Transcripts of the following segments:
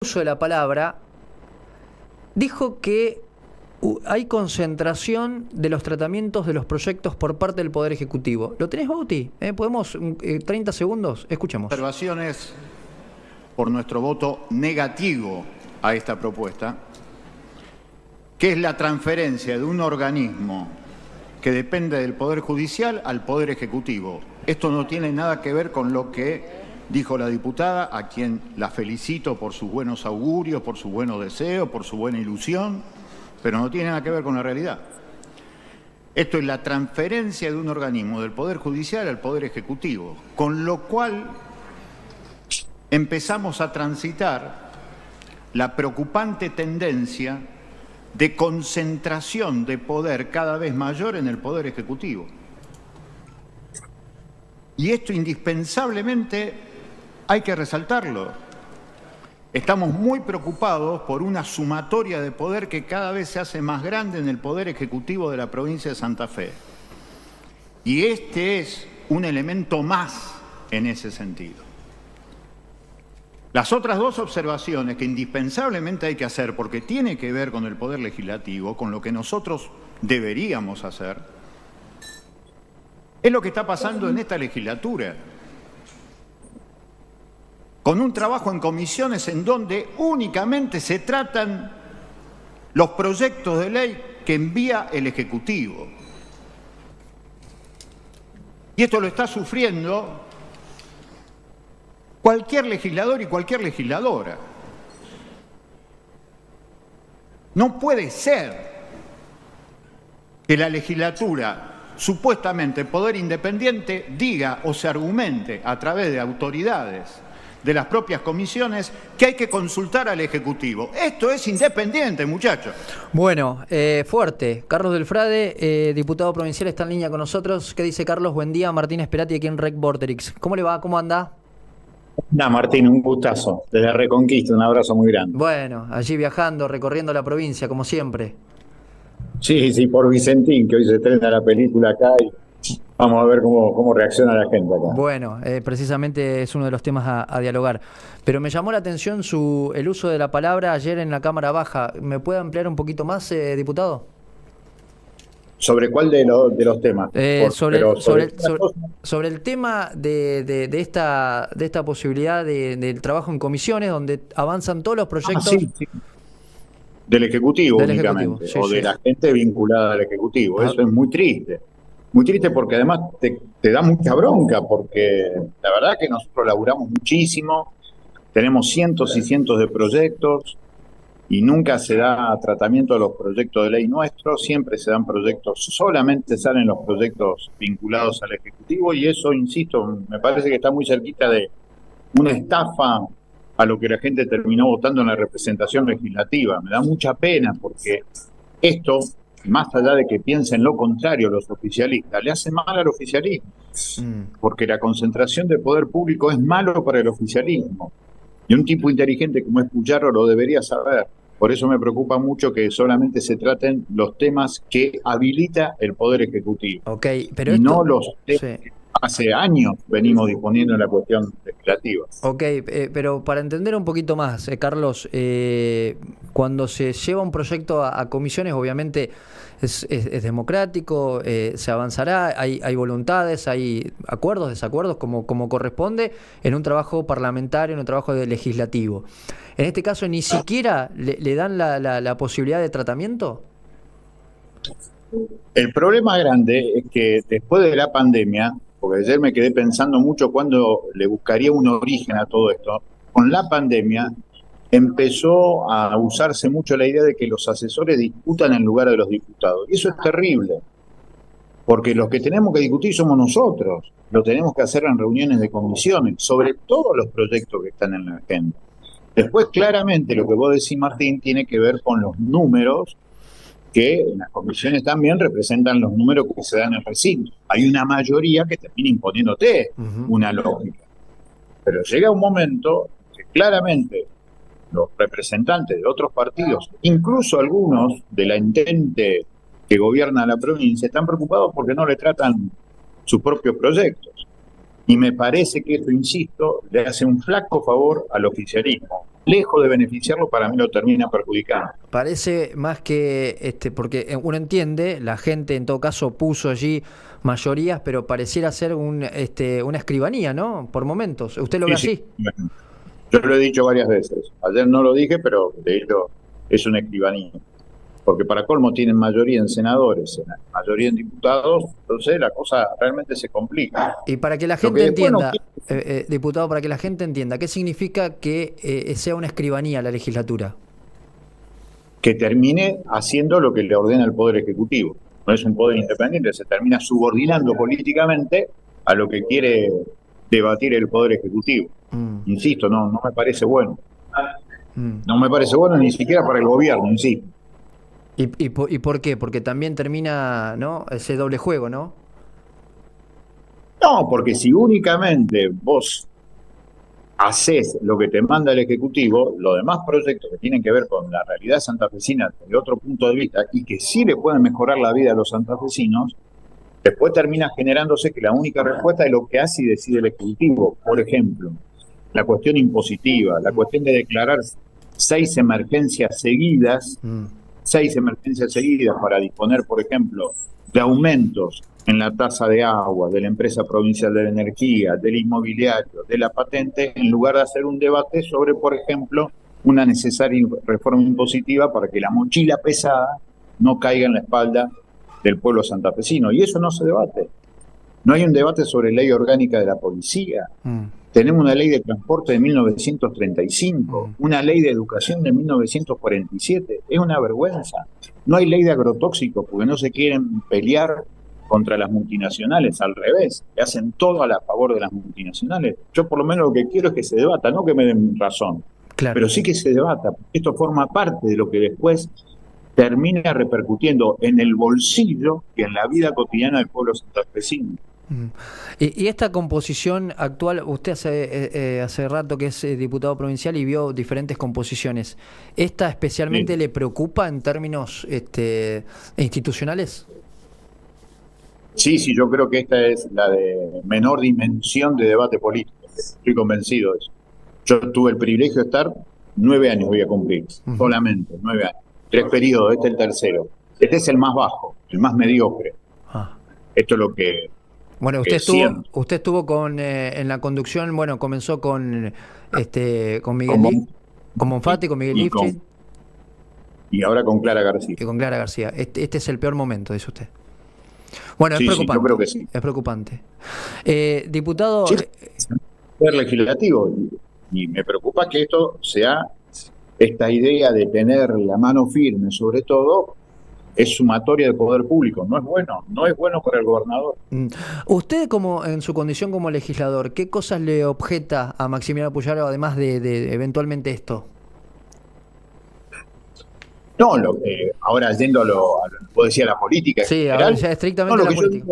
uso de la palabra, dijo que hay concentración de los tratamientos de los proyectos por parte del Poder Ejecutivo. ¿Lo tenés, Bauti? ¿Podemos 30 segundos? Escuchemos. Observaciones por nuestro voto negativo a esta propuesta, que es la transferencia de un organismo que depende del Poder Judicial al Poder Ejecutivo. Esto no tiene nada que ver con lo que dijo la diputada, a quien la felicito por sus buenos augurios, por sus buenos deseos, por su buena ilusión, pero no tiene nada que ver con la realidad. Esto es la transferencia de un organismo del Poder Judicial al Poder Ejecutivo, con lo cual empezamos a transitar la preocupante tendencia de concentración de poder cada vez mayor en el Poder Ejecutivo. Y esto indispensablemente hay que resaltarlo. Estamos muy preocupados por una sumatoria de poder que cada vez se hace más grande en el Poder Ejecutivo de la provincia de Santa Fe. Y este es un elemento más en ese sentido. Las otras dos observaciones que indispensablemente hay que hacer, porque tiene que ver con el Poder Legislativo, con lo que nosotros deberíamos hacer, es lo que está pasando en esta legislatura, con un trabajo en comisiones en donde únicamente se tratan los proyectos de ley que envía el Ejecutivo. Y esto lo está sufriendo cualquier legislador y cualquier legisladora. No puede ser que la legislatura, supuestamente poder independiente, diga o se argumente a través de autoridades de las propias comisiones que hay que consultar al Ejecutivo. Esto es independiente, muchachos. Bueno, fuerte. Carlos Del Frade, diputado provincial, está en línea con nosotros. ¿Qué dice Carlos? Buen día. Martín Esperati aquí en Rec Vorterix. ¿Cómo le va? ¿Cómo anda? Martín, un gustazo. Desde Reconquista, un abrazo muy grande. Bueno, allí viajando, recorriendo la provincia, como siempre. Sí, por Vicentín, que hoy se estrena la película acá y vamos a ver cómo reacciona la gente acá. Bueno, precisamente es uno de los temas a dialogar. Pero me llamó la atención el uso de la palabra ayer en la Cámara Baja. ¿Me puede ampliar un poquito más, diputado? ¿Sobre cuál de los temas? Sobre el tema de esta posibilidad del trabajo en comisiones, donde avanzan todos los proyectos. Sí. Del Ejecutivo únicamente, sí, o de la gente vinculada al Ejecutivo. Eso es muy triste. Muy triste porque además te da mucha bronca, porque la verdad que nosotros laburamos muchísimo, tenemos cientos y cientos de proyectos, y nunca se da tratamiento a los proyectos de ley nuestros, siempre se dan proyectos, solamente salen los proyectos vinculados al Ejecutivo, y eso, insisto, me parece que está muy cerquita de una estafa a lo que la gente terminó votando en la representación legislativa. Me da mucha pena porque esto, más allá de que piensen lo contrario los oficialistas, le hace mal al oficialismo, porque la concentración de poder público es malo para el oficialismo. Y un tipo inteligente como es Puyaro lo debería saber. Por eso me preocupa mucho que solamente se traten los temas que habilita el Poder Ejecutivo. Pero y no los temas que hace años venimos disponiendo en la cuestión legislativa. Pero para entender un poquito más, Carlos, cuando se lleva un proyecto a comisiones, obviamente es democrático, se avanzará, hay voluntades, hay acuerdos, desacuerdos, como corresponde en un trabajo parlamentario, en un trabajo legislativo. En este caso, ¿ni siquiera le dan la posibilidad de tratamiento? El problema grande es que después de la pandemia, porque ayer me quedé pensando mucho cuándo le buscaría un origen a todo esto, con la pandemia empezó a usarse mucho la idea de que los asesores discutan en lugar de los diputados. Y eso es terrible, porque los que tenemos que discutir somos nosotros, lo tenemos que hacer en reuniones de comisiones, sobre todos los proyectos que están en la agenda. Después, claramente, lo que vos decís, Martín, tiene que ver con los números que en las comisiones también representan los números que se dan en el recinto. Hay una mayoría que termina imponiéndote una lógica. Pero llega un momento que claramente los representantes de otros partidos, incluso algunos de la intente que gobierna la provincia, están preocupados porque no le tratan sus propios proyectos. Y me parece que esto, insisto, le hace un flaco favor al oficialismo. lejos de beneficiarlo, para mí lo termina perjudicando. Parece más que, porque uno entiende, la gente en todo caso puso allí mayorías, pero pareciera ser una escribanía, ¿no? Por momentos. ¿Usted lo ve así? Sí. Yo lo he dicho varias veces. Ayer no lo dije, pero de hecho es una escribanía. Porque para colmo tienen mayoría en senadores, mayoría en diputados, entonces la cosa realmente se complica. Y para que la gente entienda, diputado, para que la gente entienda, ¿qué significa que sea una escribanía la legislatura? Que termine haciendo lo que le ordena el Poder Ejecutivo. No es un poder independiente, se termina subordinando políticamente a lo que quiere debatir el Poder Ejecutivo. Insisto, no me parece bueno. No me parece bueno ni siquiera para el gobierno, insisto. ¿Y por qué? Porque también termina, ¿no?, ese doble juego, ¿no? No, porque si únicamente vos haces lo que te manda el Ejecutivo, los demás proyectos que tienen que ver con la realidad santafesina desde otro punto de vista y que sí le pueden mejorar la vida a los santafesinos, después termina generándose que la única respuesta es lo que hace y decide el Ejecutivo. Por ejemplo, la cuestión impositiva, la cuestión de declarar 6 emergencias seguidas, 6 emergencias seguidas para disponer, por ejemplo, de aumentos en la tasa de agua, de la empresa provincial de la energía, del inmobiliario, de la patente, en lugar de hacer un debate sobre, por ejemplo, una necesaria reforma impositiva para que la mochila pesada no caiga en la espalda del pueblo santafesino. Y eso no se debate. No hay un debate sobre ley orgánica de la policía. Tenemos una ley de transporte de 1935, una ley de educación de 1947. Es una vergüenza. No hay ley de agrotóxicos porque no se quieren pelear contra las multinacionales, al revés, que hacen todo a favor de las multinacionales. Yo por lo menos lo que quiero es que se debata, no que me den razón, claro, pero sí que se debata, porque esto forma parte de lo que después termina repercutiendo en el bolsillo y en la vida cotidiana del pueblo santafesino. Y esta composición actual, usted hace rato que es diputado provincial y vio diferentes composiciones. ¿Esta especialmente le preocupa en términos institucionales? Sí, yo creo que esta es la de menor dimensión de debate político. Estoy convencido de eso. Yo tuve el privilegio de estar 9 años, voy a cumplir, solamente 9 años. 3 periodos, este es el tercero. Este es el más bajo, el más mediocre. Esto es lo que... Bueno, usted estuvo en la conducción, bueno, comenzó con Miguel con Bonfatti, con Miguel Lifchit. Y ahora con Clara García. Y con Clara García. Este es el peor momento, dice usted. Bueno, es preocupante. Sí, yo creo que sí. Es preocupante. Diputado... Sí, es poder legislativo. Y me preocupa que esto sea esta idea de tener la mano firme, sobre todo, es sumatoria del poder público. No es bueno para el gobernador. Usted, como en su condición como legislador, ¿qué cosas le objeta a Maximiliano Puyaro, además de eventualmente esto? No, ahora yendo a puedo decir, a la política. Sí, ahora ya estrictamente a la política.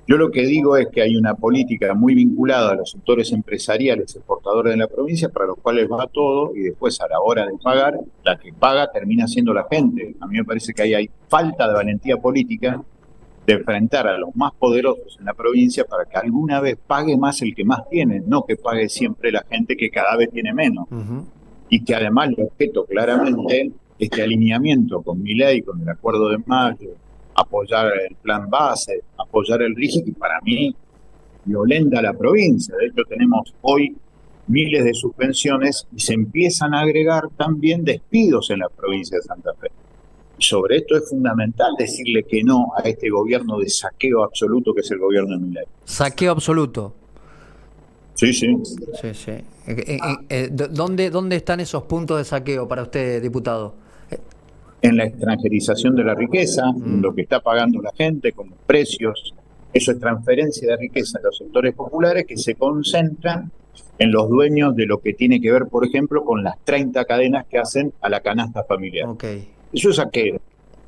Yo lo que digo es que hay una política muy vinculada a los sectores empresariales, exportadores de la provincia, para los cuales va todo, y después a la hora de pagar, la que paga termina siendo la gente. A mí me parece que ahí hay falta de valentía política de enfrentar a los más poderosos en la provincia para que alguna vez pague más el que más tiene, no que pague siempre la gente que cada vez tiene menos. Y que además le objeto claramente este alineamiento con Milei, con el Acuerdo de Mayo, apoyar el plan base, apoyar el RIGI, que para mí violenta la provincia. De hecho, tenemos hoy miles de suspensiones y se empiezan a agregar también despidos en la provincia de Santa Fe. Y sobre esto es fundamental decirle que no a este gobierno de saqueo absoluto que es el gobierno de Milei. Saqueo absoluto. Sí. ¿Dónde están esos puntos de saqueo para usted, diputado? En la extranjerización de la riqueza, en lo que está pagando la gente con los precios. Eso es transferencia de riqueza a los sectores populares que se concentran en los dueños de lo que tiene que ver, por ejemplo, con las 30 cadenas que hacen a la canasta familiar. Eso es saqueo.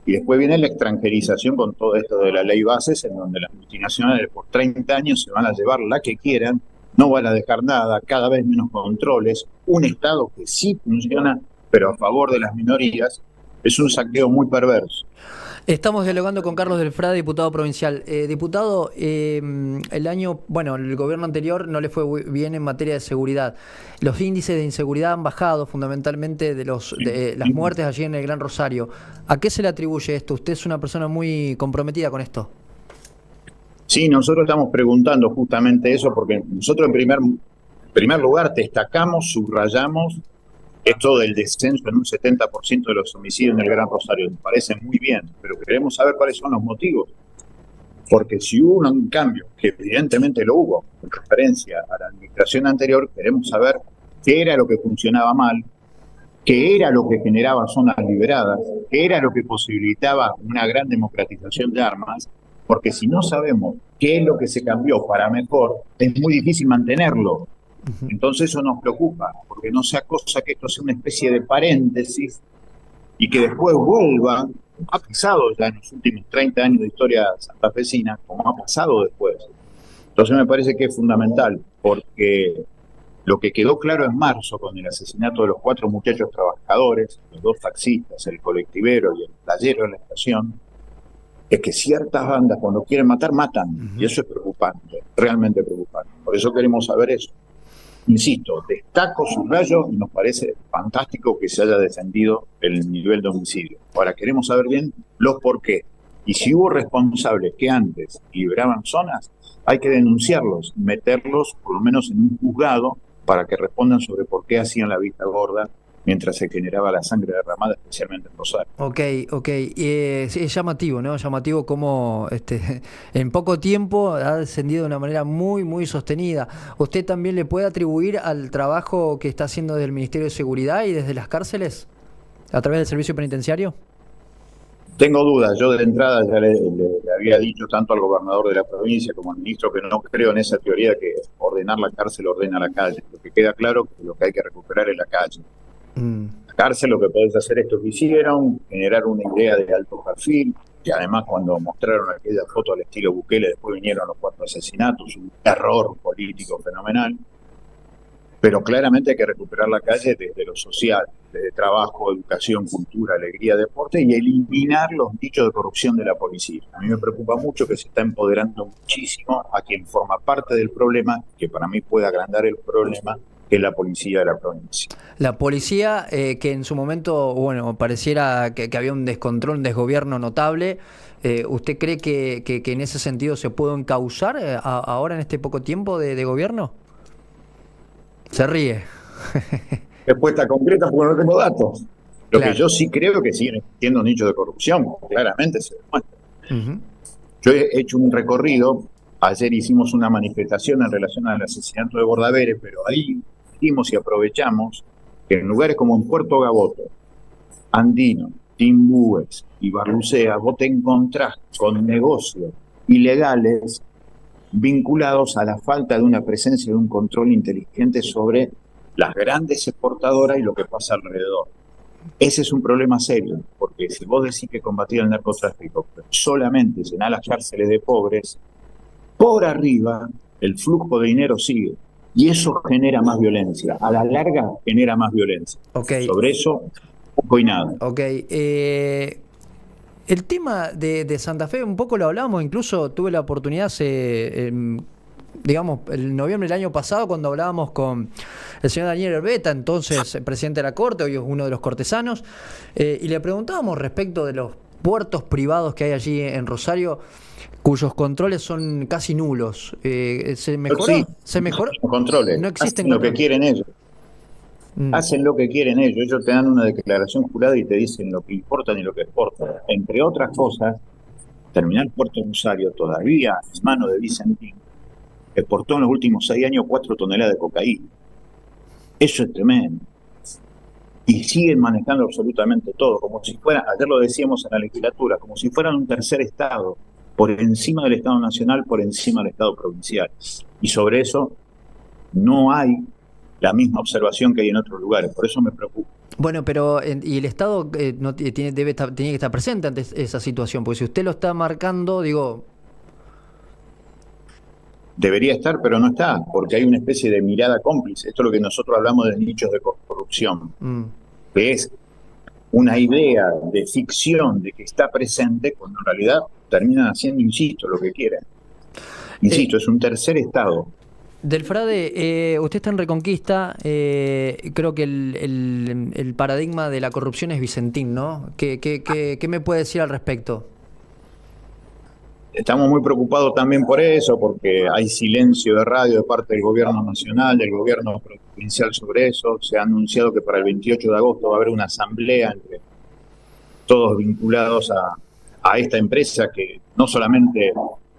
Y después viene la extranjerización con todo esto de la ley bases, en donde las multinacionales por 30 años se van a llevar la que quieran, no van a dejar nada, cada vez menos controles, un Estado que sí funciona, pero a favor de las minorías. Es un saqueo muy perverso. Estamos dialogando con Carlos del Frade, diputado provincial. Diputado, el gobierno anterior no le fue bien en materia de seguridad. Los índices de inseguridad han bajado fundamentalmente de las muertes allí en el Gran Rosario. ¿A qué se le atribuye esto? Usted es una persona muy comprometida con esto. Sí, nosotros estamos preguntando justamente eso porque nosotros en primer lugar destacamos, subrayamos esto del descenso en un 70% de los homicidios en el Gran Rosario. Nos parece muy bien, pero queremos saber cuáles son los motivos. Porque si hubo un cambio, que evidentemente lo hubo, en referencia a la administración anterior, queremos saber qué era lo que funcionaba mal, qué era lo que generaba zonas liberadas, qué era lo que posibilitaba una gran democratización de armas, porque si no sabemos qué es lo que se cambió para mejor, es muy difícil mantenerlo. Entonces eso nos preocupa, porque no sea cosa que esto sea una especie de paréntesis y que después vuelva. Ha pasado ya en los últimos 30 años de historia santafesina, como ha pasado después. Entonces me parece que es fundamental, porque lo que quedó claro en marzo con el asesinato de los 4 muchachos trabajadores, los 2 taxistas, el colectivero y el playero de la estación, es que ciertas bandas cuando quieren matar, matan. Y eso es preocupante, realmente preocupante. Por eso queremos saber eso. Insisto, destaco, subrayo, y nos parece fantástico que se haya descendido el nivel de homicidio. Ahora, queremos saber bien los por qué. Y si hubo responsables que antes liberaban zonas, hay que denunciarlos, meterlos por lo menos en un juzgado para que respondan sobre por qué hacían la vista gorda mientras se generaba la sangre derramada, especialmente en Rosario. Ok. Es llamativo, ¿no? Llamativo cómo en poco tiempo ha descendido de una manera muy, muy sostenida. ¿Usted también le puede atribuir al trabajo que está haciendo desde el Ministerio de Seguridad y desde las cárceles, a través del servicio penitenciario? Tengo dudas. Yo de entrada ya le había dicho tanto al gobernador de la provincia como al ministro que no creo en esa teoría que ordenar la cárcel ordena la calle. Lo que queda claro es que lo que hay que recuperar es la calle. La cárcel, lo que podés hacer esto que hicieron, generar una idea de alto perfil, que además cuando mostraron aquella foto al estilo Bukele, después vinieron los 4 asesinatos, un terror político fenomenal, pero claramente hay que recuperar la calle desde lo social, desde trabajo, educación, cultura, alegría, deporte, y eliminar los nichos de corrupción de la policía. A mí me preocupa mucho que se está empoderando muchísimo a quien forma parte del problema, que para mí puede agrandar el problema, que es la policía de la provincia. La policía, que en su momento, pareciera que había un descontrol, un desgobierno notable. ¿Usted cree que en ese sentido se puede encauzar ahora en este poco tiempo de gobierno? Se ríe. Respuesta concreta porque no tengo datos. Lo Claro. que yo sí creo que siguen existiendo nichos de corrupción, claramente se demuestra. Yo he hecho un recorrido, ayer hicimos una manifestación en relación al asesinato de Bordaberry, pero ahí dijimos y aprovechamos que en lugares como en Puerto Gaboto, Andino, Timbúes y Barlucea, vos te encontrás con negocios ilegales vinculados a la falta de una presencia de un control inteligente sobre las grandes exportadoras y lo que pasa alrededor. Ese es un problema serio, porque si vos decís que combatir el narcotráfico, pero solamente llenar las cárceles de pobres, por arriba el flujo de dinero sigue. Y eso genera más violencia. A la larga genera más violencia. Okay. Sobre eso, poco y nada. Ok. El tema de Santa Fe, un poco lo hablamos, incluso tuve la oportunidad digamos, en noviembre del año pasado, cuando hablábamos con el señor Daniel Herbeta, entonces presidente de la Corte, hoy es uno de los cortesanos, y le preguntábamos respecto de los puertos privados que hay allí en Rosario, cuyos controles son casi nulos. ¿Se mejoró? Sí, ¿Se mejoró? los controles. No existen Hacen lo que controles. quieren ellos. Hacen lo que quieren ellos. Ellos te dan una declaración jurada y te dicen lo que importan y lo que exportan. Entre otras cosas, Terminal Puerto Rosario, todavía en manos de Vicentín, exportó en los últimos 6 años 4 toneladas de cocaína. Eso es tremendo. Y siguen manejando absolutamente todo, como si fuera, ayer lo decíamos en la legislatura, como si fueran un tercer Estado, por encima del Estado nacional, por encima del Estado provincial. Y sobre eso no hay la misma observación que hay en otros lugares, por eso me preocupa. Bueno, pero y el Estado no tiene que estar presente ante esa situación, porque si usted lo está marcando, digo... Debería estar, pero no está, porque hay una especie de mirada cómplice. Esto es lo que nosotros hablamos de nichos de corrupción, que es una idea de ficción de que está presente, cuando en realidad terminan haciendo, insisto, lo que quieren. Insisto, es un tercer estado. Del Frade, usted está en Reconquista, creo que el paradigma de la corrupción es Vicentín, ¿no? ¿Qué me puede decir al respecto? Estamos muy preocupados también por eso, porque hay silencio de radio de parte del gobierno nacional, del gobierno provincial sobre eso. Se ha anunciado que para el 28 de agosto va a haber una asamblea entre todos vinculados a esta empresa que no solamente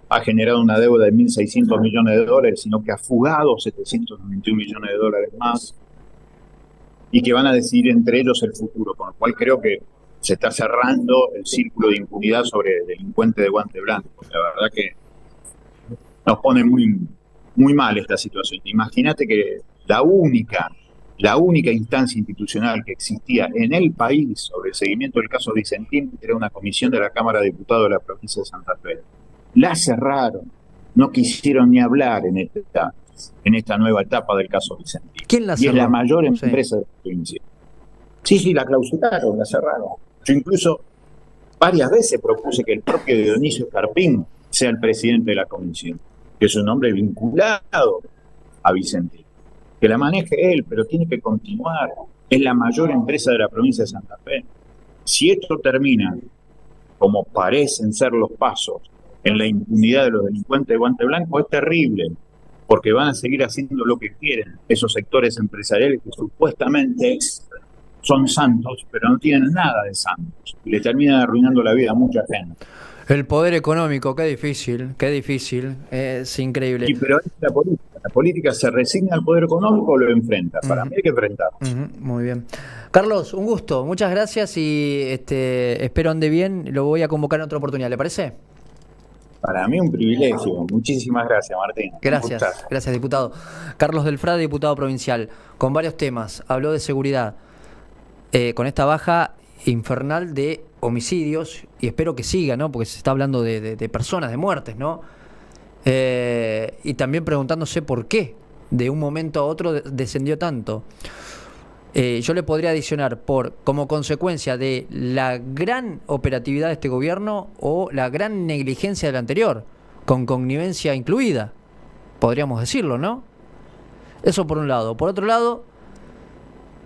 ha generado una deuda de 1.600 millones de dólares, sino que ha fugado 791 millones de dólares más, y que van a decidir entre ellos el futuro, con lo cual creo que se está cerrando el círculo de impunidad sobre delincuentes de guante blanco. La verdad que nos pone muy, muy mal esta situación. Imagínate que la única instancia institucional que existía en el país sobre el seguimiento del caso Vicentín era una comisión de la Cámara de Diputados de la provincia de Santa Fe. La cerraron, no quisieron ni hablar en esta nueva etapa del caso Vicentín. ¿Quién la cerró? Y es la mayor empresa de la provincia. Sí, la clausuraron, la cerraron. Yo incluso varias veces propuse que el propio Dionisio Escarpín sea el presidente de la comisión, que es un hombre vinculado a Vicentín. Que la maneje él, pero tiene que continuar. Es la mayor empresa de la provincia de Santa Fe. Si esto termina, como parecen ser los pasos, en la impunidad de los delincuentes de guante blanco, es terrible, porque van a seguir haciendo lo que quieren esos sectores empresariales que supuestamente son santos, pero no tienen nada de santos. Y le terminan arruinando la vida a mucha gente. El poder económico, qué difícil, es increíble. Sí, pero es la política. La política se resigna al poder económico o lo enfrenta. Para mí hay que enfrentarlo. Muy bien. Carlos, un gusto, muchas gracias y espero ande bien. Lo voy a convocar en otra oportunidad, ¿le parece? Para mí un privilegio. Muchísimas gracias, Martín. Gracias, diputado. Carlos del Frade, diputado provincial, con varios temas. Habló de seguridad, con esta baja infernal de homicidios, y espero que siga, ¿no? Porque se está hablando de personas, de muertes, ¿no? Y también preguntándose por qué de un momento a otro descendió tanto. Yo le podría adicionar como consecuencia de la gran operatividad de este gobierno o la gran negligencia del anterior, con connivencia incluida, podríamos decirlo, ¿no? Eso por un lado. Por otro lado,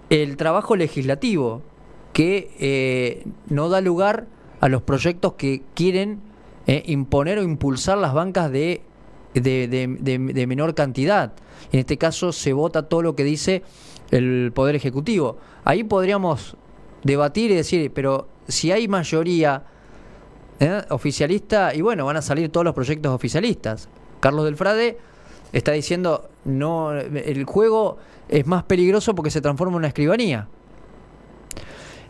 el trabajo legislativo que no da lugar a los proyectos que quieren imponer o impulsar las bancas de menor cantidad. En este caso se vota todo lo que dice el Poder Ejecutivo. Ahí podríamos debatir y decir, pero si hay mayoría oficialista, y bueno, van a salir todos los proyectos oficialistas. Carlos del Frade está diciendo, no, el juego es más peligroso porque se transforma en una escribanía.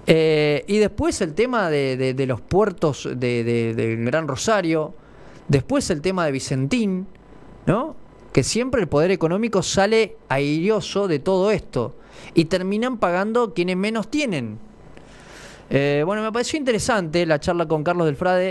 Y después el tema de los puertos del Gran Rosario, después el tema de Vicentín, ¿no? Que siempre el poder económico sale airioso de todo esto y terminan pagando quienes menos tienen. Bueno, me pareció interesante la charla con Carlos del Frade.